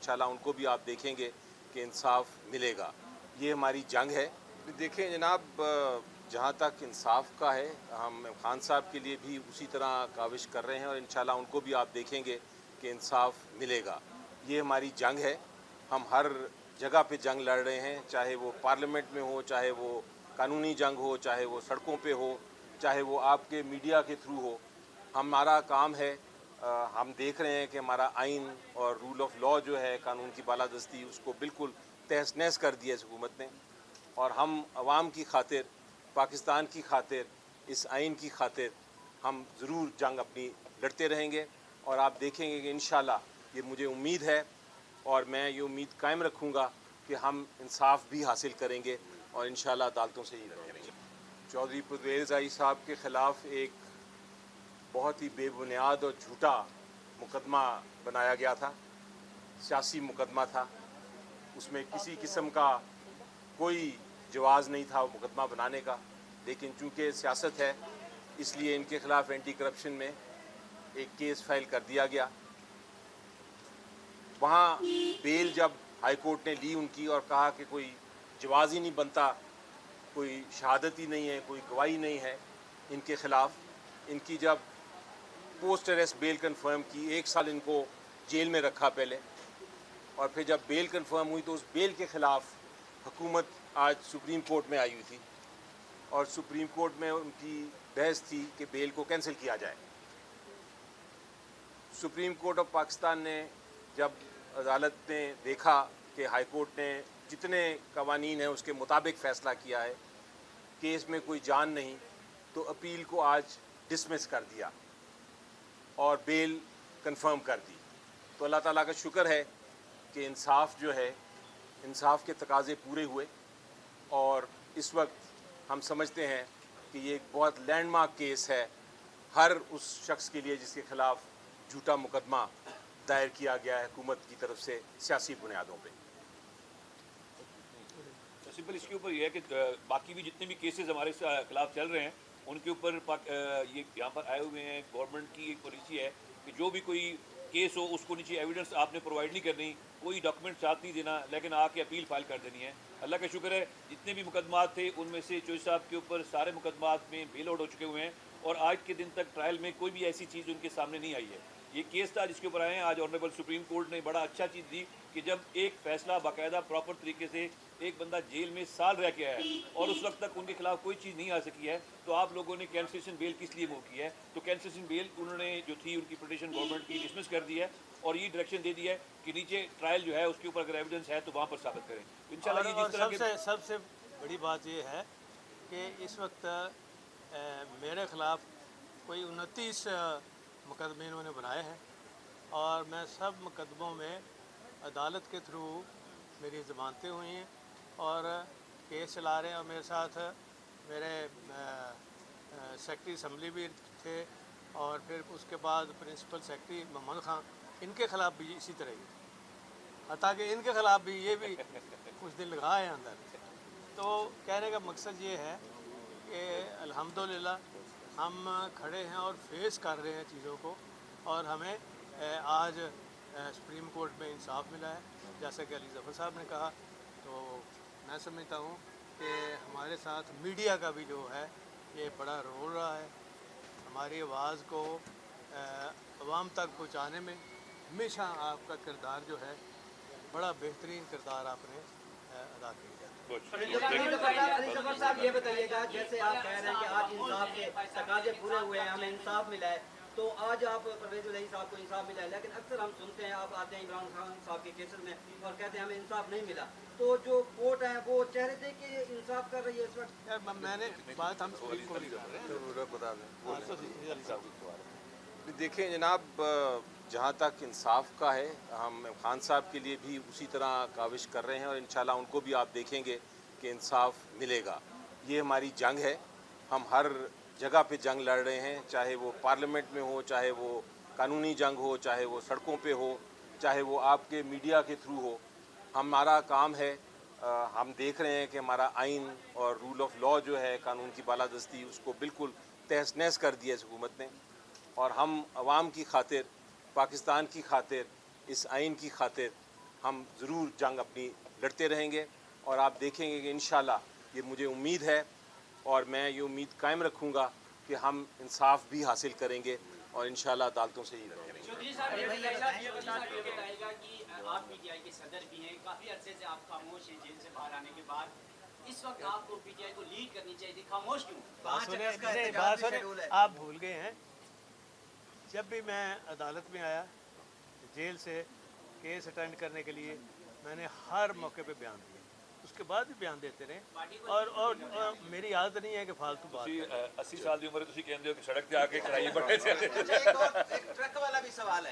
इंशाल्लाह उनको भी आप देखेंगे कि इंसाफ मिलेगा। ये हमारी जंग है। देखें जनाब, जहाँ तक इंसाफ का है, हम खान साहब के लिए भी उसी तरह काविश कर रहे हैं और इंशाल्लाह उनको भी आप देखेंगे कि इंसाफ मिलेगा। ये हमारी जंग है। हम हर जगह पे जंग लड़ रहे हैं, चाहे वो पार्लियामेंट में हो, चाहे वो कानूनी जंग हो, चाहे वो सड़कों पे हो, चाहे वो आपके मीडिया के थ्रू हो। हमारा काम है, हम देख रहे हैं कि हमारा आइन और रूल ऑफ लॉ जो है, कानून की बालादस्ती, उसको बिल्कुल तहस नहस कर दिया इस हुकूमत ने। और हम आवाम की खातिर, पाकिस्तान की खातिर, इस आइन की खातिर हम ज़रूर जंग अपनी लड़ते रहेंगे। और आप देखेंगे कि इंशाल्लाह, ये मुझे उम्मीद है और मैं ये उम्मीद कायम रखूँगा कि हम इंसाफ भी हासिल करेंगे और इंशाल्लाह अदालतों से ही लड़ेंगे। चौधरी परवेज़ आई साहब के ख़िलाफ़ एक बहुत ही बेबुनियाद और झूठा मुकदमा बनाया गया था, सियासी मुकदमा था। उसमें किसी किस्म का कोई जवाज़ नहीं था वो मुकदमा बनाने का, लेकिन चूँकि सियासत है इसलिए इनके ख़िलाफ़ एंटी करप्शन में एक केस फाइल कर दिया गया। वहाँ बेल जब हाई कोर्ट ने ली उनकी और कहा कि कोई जवाज़ ही नहीं बनता, कोई शहादत ही नहीं है, कोई गवाही नहीं है इनके ख़िलाफ़, इनकी जब पोस्ट अरेस्ट बेल कंफर्म की, 1 साल इनको जेल में रखा पहले, और फिर जब बेल कंफर्म हुई तो उस बेल के ख़िलाफ़ हुकूमत आज सुप्रीम कोर्ट में आई हुई थी और सुप्रीम कोर्ट में उनकी बहस थी कि बेल को कैंसिल किया जाए। सुप्रीम कोर्ट ऑफ पाकिस्तान ने जब अदालत ने देखा कि हाई कोर्ट ने जितने कवानीन हैं उसके मुताबिक फ़ैसला किया है, केस में कोई जान नहीं, तो अपील को आज डिसमिस कर दिया और बेल कंफर्म कर दी। तो अल्लाह ताला का शुक्र है कि इंसाफ जो है, इंसाफ के तकाज़े पूरे हुए और इस वक्त हम समझते हैं कि ये एक बहुत लैंडमार्क केस है हर उस शख्स के लिए जिसके ख़िलाफ़ झूठा मुकदमा दायर किया गया है हुकूमत की तरफ से सियासी बुनियादों पे। सिंपल इसके ऊपर यह है कि बाकी भी जितने भी केसेस हमारे खिलाफ चल रहे हैं उनके ऊपर ये यहाँ पर आए हुए हैं। गवर्नमेंट की एक पॉलिसी है कि जो भी कोई केस हो उसको नीचे एविडेंस आपने प्रोवाइड नहीं करनी, कोई डॉक्यूमेंट साथ नहीं देना, लेकिन आके अपील फाइल कर देनी है। अल्लाह का शुक्र है जितने भी मुकदमात थे उनमें से चौधरी साहब के ऊपर सारे मुकदमात में बेल आउट हो चुके हुए हैं और आज के दिन तक ट्रायल में कोई भी ऐसी चीज़ उनके सामने नहीं आई है। ये केस था जिसके ऊपर आए हैं आज ऑनरेबल सुप्रीम कोर्ट ने बड़ा अच्छा चीज़ दी कि जब एक फैसला बाकायदा प्रॉपर तरीके से एक बंदा जेल में साल रह के आया है और उस वक्त तक उनके खिलाफ कोई चीज़ नहीं आ सकी है, तो आप लोगों ने कैंसलेशन बेल किस लिए मूव की है? तो कैंसलेशन बेल उन्होंने जो थी उनकी पिटीशन गवर्नमेंट की डिसमिस कर दी है और ये डायरेक्शन दे दी है कि नीचे ट्रायल जो है उसके ऊपर अगर एविडेंस है तो वहाँ पर साबित करें। इंशाल्लाह ये जिस तरह के सबसे बड़ी बात ये है कि इस वक्त मेरे ख़िलाफ़ कोई 29 मुकदमे इन्होंने बनाए हैं और मैं सब मुकदमों में अदालत के थ्रू मेरी ज़मानतें हुई हैं और केस चला रहे हैं। और मेरे साथ मेरे सेक्रेटरी असम्बली भी थे और फिर उसके बाद प्रिंसिपल सेक्रेटरी मोहम्मद ख़ान, इनके ख़िलाफ़ भी इसी तरह ही, हत्ता कि इनके ख़िलाफ़ भी ये भी कुछ दिन लगा है अंदर। तो कहने का मकसद ये है कि अल्हम्दुलिल्लाह हम खड़े हैं और फेस कर रहे हैं चीज़ों को और हमें आज सुप्रीम कोर्ट में इंसाफ मिला है जैसा कि अली ज़फ़र साहब ने कहा। तो मैं समझता हूँ कि हमारे साथ मीडिया का भी जो है ये बड़ा रोल रहा है। हमारी आवाज़ को अवाम तक पहुँचाने में हमेशा आपका किरदार जो है बड़ा बेहतरीन किरदार आपने अदा किया है। अली ज़फ़र साहब ये बताइएगा, जैसे आप कह रहे हैं कि आज इंसाफ के तकाज़े पूरे हुए हैं, हमें इंसाफ मिला है, तो आज आप परवेज़ इलाही साहब को इंसाफ मिला है, लेकिन अक्सर हम सुनते हैं आप आते हैं इमरान खान साहब के केसेस में और कहते हैं हमें इंसाफ नहीं मिला। तो जो कोर्ट है वो कह रहे थे कि इंसाफ कर रही है इस वक्त। यार मैंने बात हम सुप्रीम कोर्ट की कर रहे हैं। बता दें। देखें जनाब, जहाँ तक इंसाफ का है, हम खान साहब के लिए भी उसी तरह काविश कर रहे हैं और इंशाल्लाह उनको भी आप देखेंगे कि इंसाफ मिलेगा। ये हमारी जंग है। हम हर जगह पे जंग लड़ रहे हैं, चाहे वो पार्लियामेंट में हो, चाहे वो कानूनी जंग हो, चाहे वो सड़कों पे हो, चाहे वो आपके मीडिया के थ्रू हो। हमारा काम है, हम देख रहे हैं कि हमारा आइन और रूल ऑफ लॉ जो है, कानून की बालादस्ती, उसको बिल्कुल तहस नहस कर दिया इस हुकूमत ने। और हम आवाम की खातिर, पाकिस्तान की खातिर, इस आइन की खातिर हम ज़रूर जंग अपनी लड़ते रहेंगे और आप देखेंगे कि इंशाल्लाह ये मुझे उम्मीद है और मैं ये उम्मीद कायम रखूँगा कि हम इंसाफ भी हासिल करेंगे और इंशाल्लाह अदालतों से ही लड़ेंगे। चौधरी साहब ये बताइएगा कि आप पीटीआई के सदर भी हैं, काफ़ी अरसे से आप खामोश हैं जेल से बाहर आने के बाद। इस वक्त आपको पीटीआई को लीड करनी चाहिए थी, खामोश क्यों? बात सुने, आप भूल गए हैं, जब भी मैं अदालत में आया जेल से केस अटेंड करने के लिए मैंने हर मौके पे बयान दिया, उसके बाद भी बयान देते रहे और मेरी आदत नहीं है कि फालतू बात ਤੁਸੀਂ 80 ਸਾਲ ਦੀ ਉਮਰ ਤੁਸੀਂ ਕਹਿੰਦੇ ਹੋ ਕਿ ਸੜਕ ਤੇ ਆ ਕੇ ਕਰਾਈ ਬੜੇ एक ट्रक वाला भी सवाल है